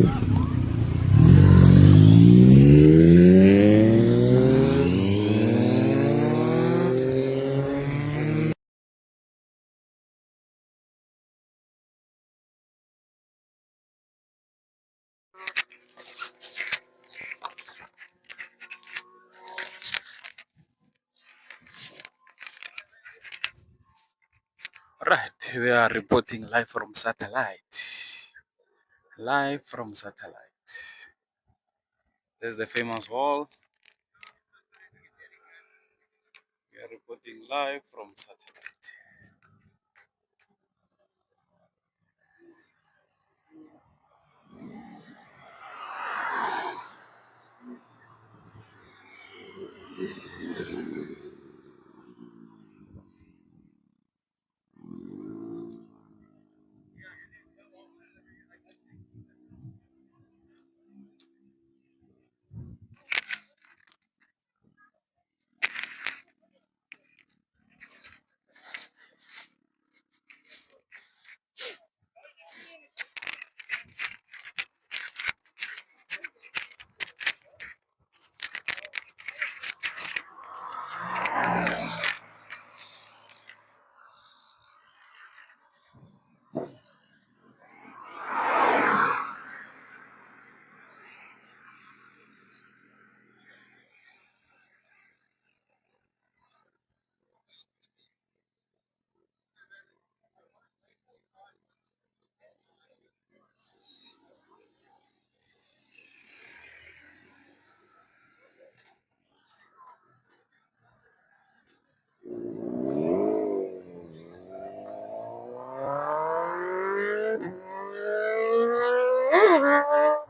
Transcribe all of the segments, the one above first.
Right, we are reporting live from satellite. Live from satellite. There's the famous wall. We are reporting live from satellite.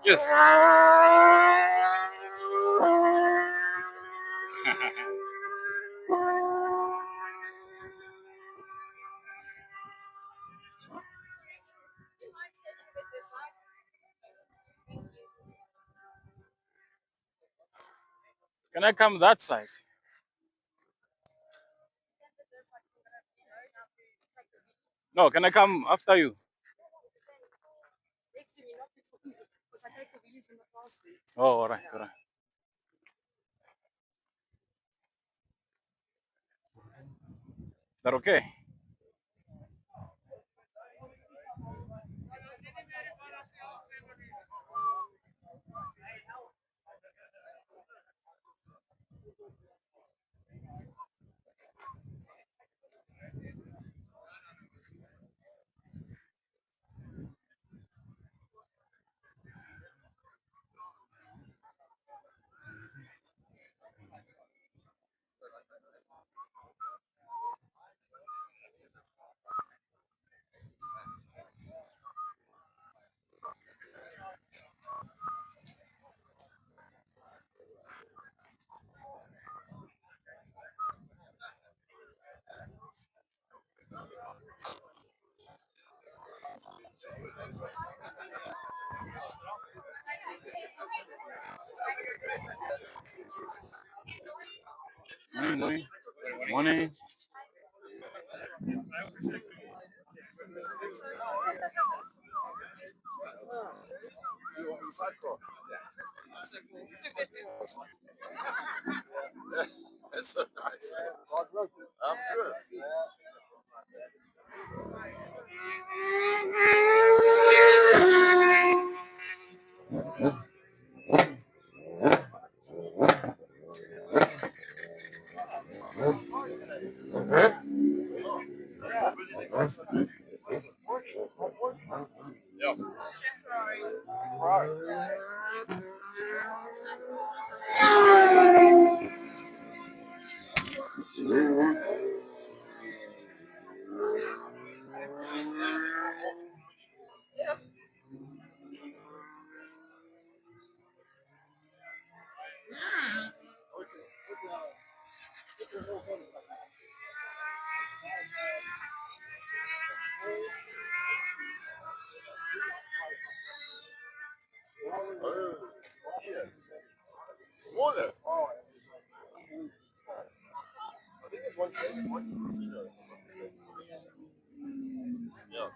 Yes. Can I come that side? No, can I come after you? Oh, all right, all right. Is that okay? Morning. Morning. That's so nice. I'm sure. Smaller. I think it's one casino. Yeah.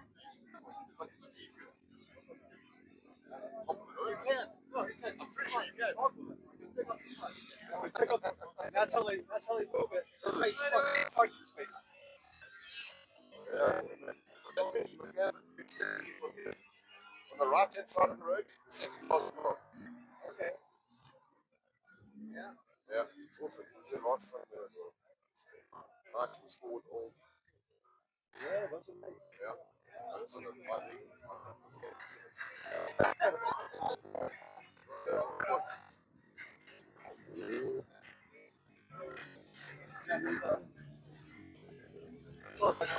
And that's how they move it. Parking space. On the right hand side of the road, the second class park. Okay. Yeah. Yeah, it's awesome. It's a nice thing there as well. Nice restored old. Yeah, those are nice. Yeah. Those are the I think. Okay.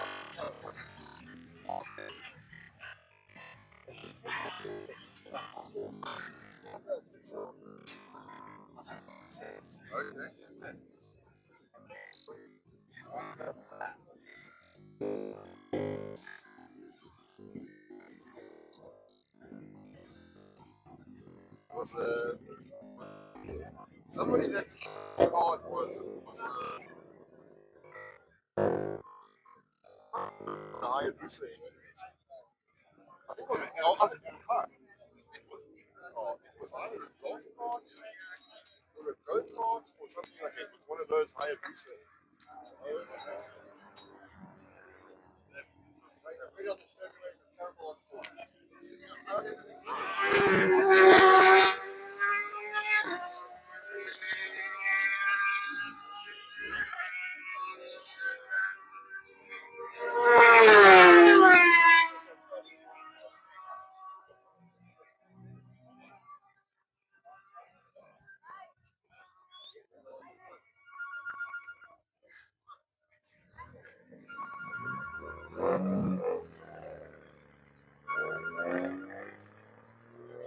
Was somebody that's card was the higher booster. I think it was I think it was car. It was either a golf cart or a go kart or something like that. It was one of those higher booster.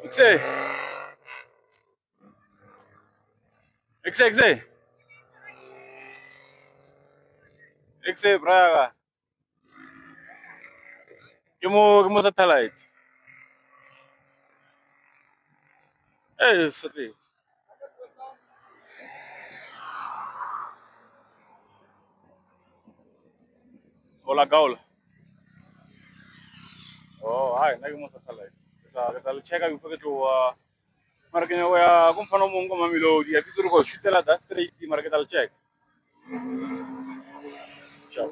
Exe, exe, exe, Braga. Que mo satellite. Satellite. Hola, gaula. Oh, hai, nagi mo satellite. Kita check out porque tu markenya wa kumfano mungu mamilo dia kituru ko shitela da straight di market check. Ciao.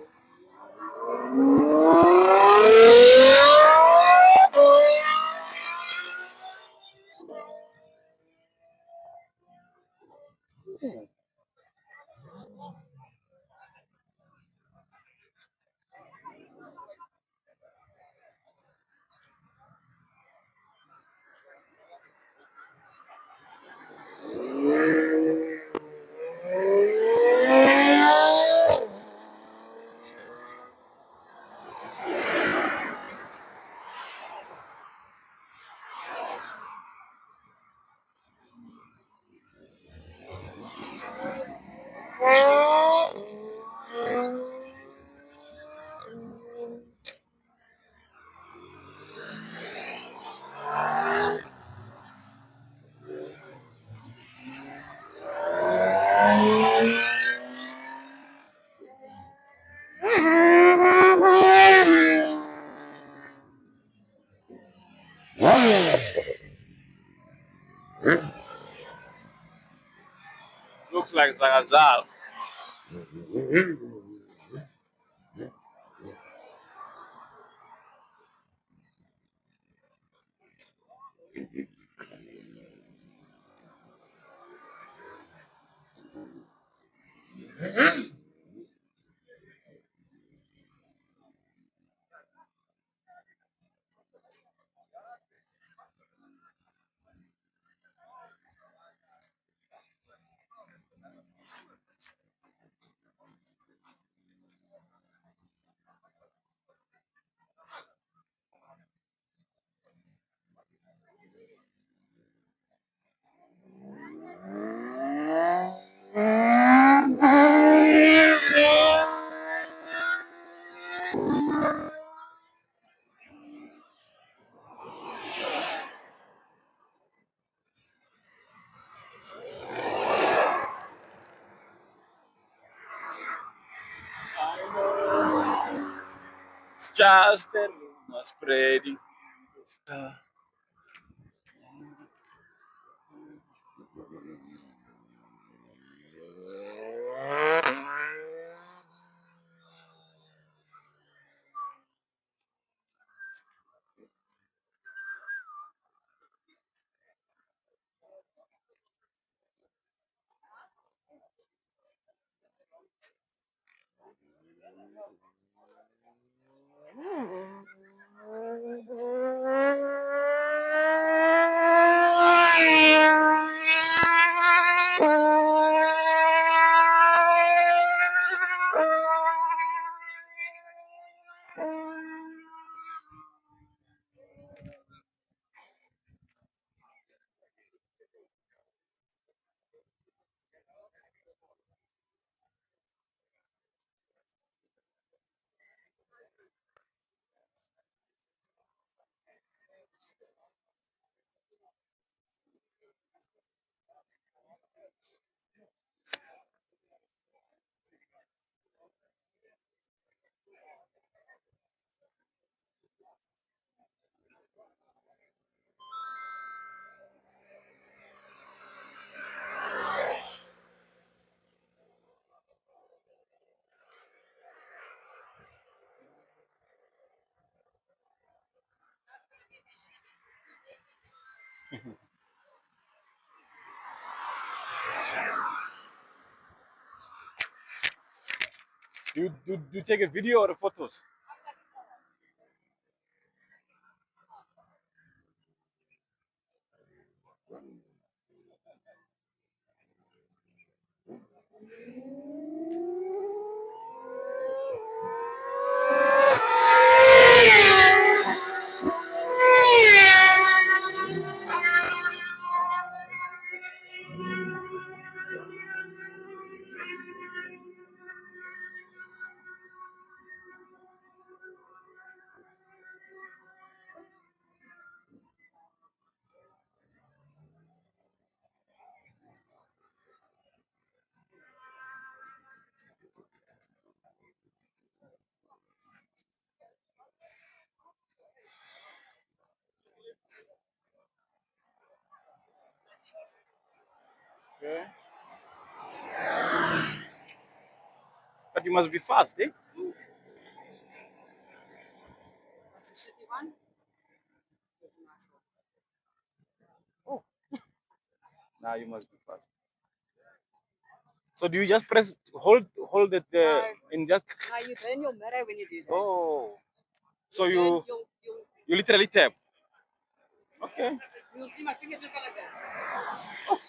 Looks like it's like a zal. It's just the rumor spreading. Do you take a video or the photos? Okay. But you must be fast, eh? Oh, now you must be fast. So do you just hold it in just? No, you burn your mirror when you do that. Oh, so you literally tap. Okay. You'll see my finger just go like this.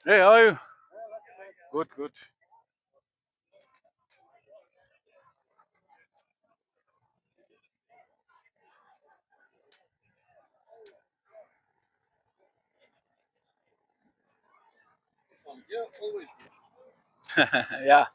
Hey, how are you? Good, good. From here, always. Yeah.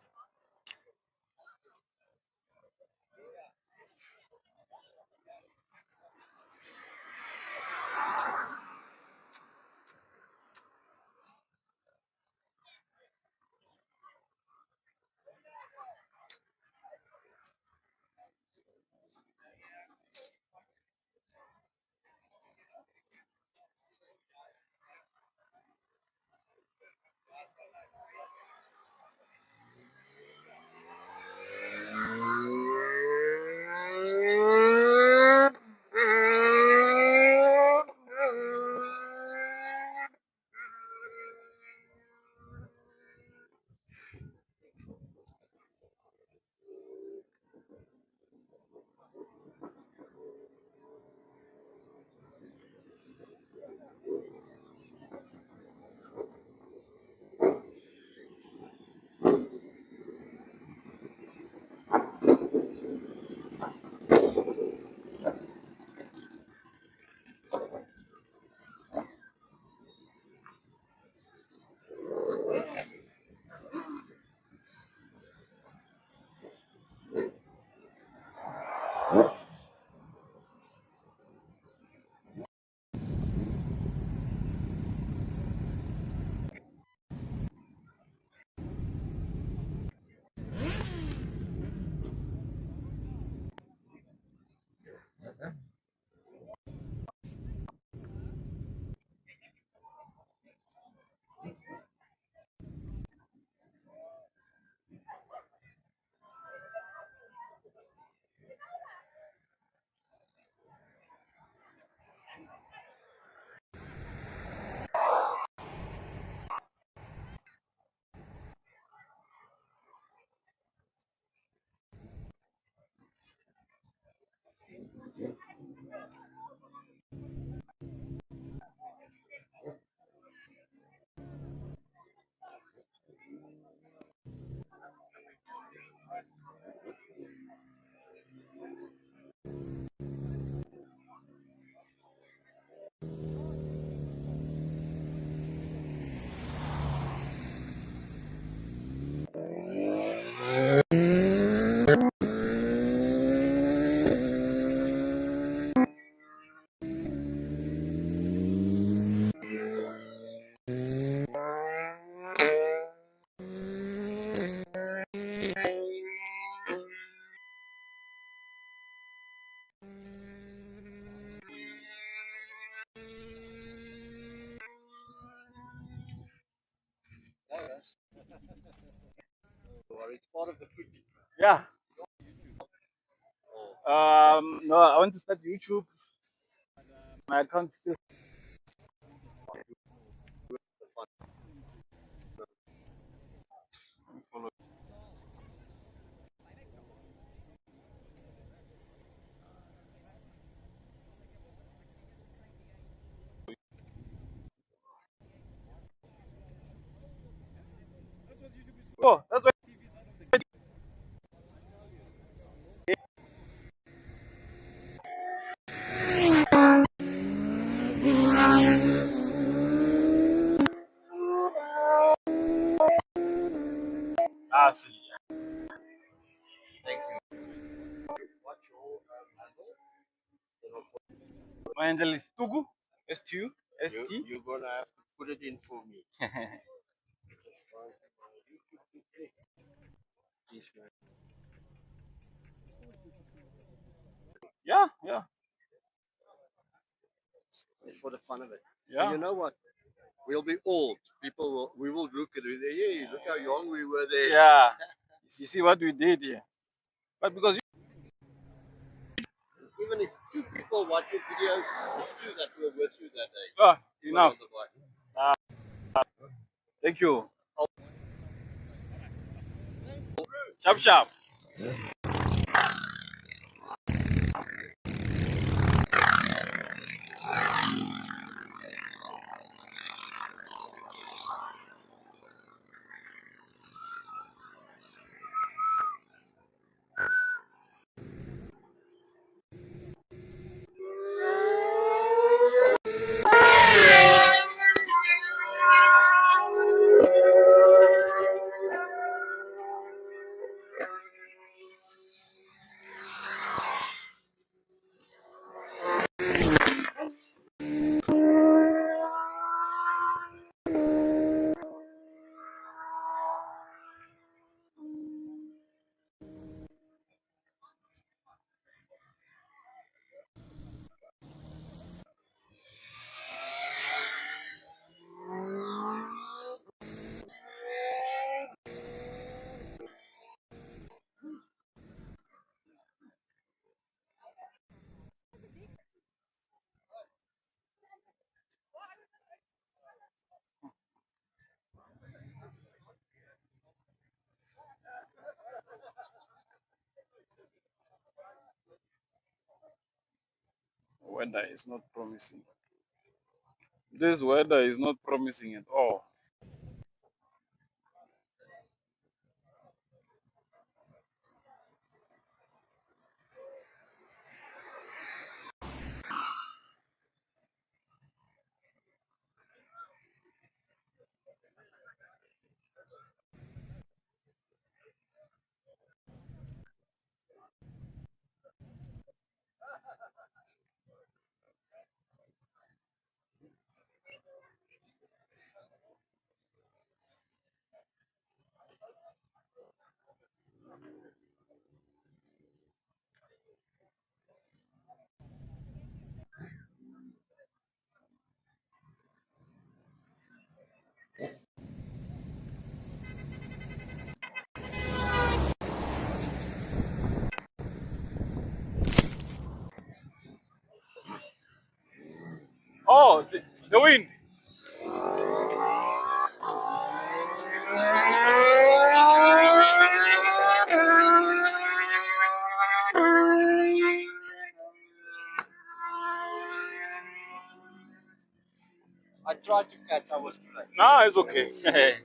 Or it's part of the food. Yeah. No, I want to start YouTube. My account still. Oh, that's why. Ah, see. Thank you. What's your handle? My handle is Tugu. S-T-U. S-T. You're gonna have to put it in for me. Just find Jeez, man. Yeah, yeah, It's for the fun of it. yeah. And you know what? We'll be old. We will look at it. Hey, look how young we were there. Yeah. You see what we did here. But because Even if two people watch your videos, it's two that were with you that day. enough. What was it like? Thank you. Sharp, sharp. Weather is not promising. This weather is not promising at all. Oh, the wind. I tried to catch. I was too late. No, it's okay.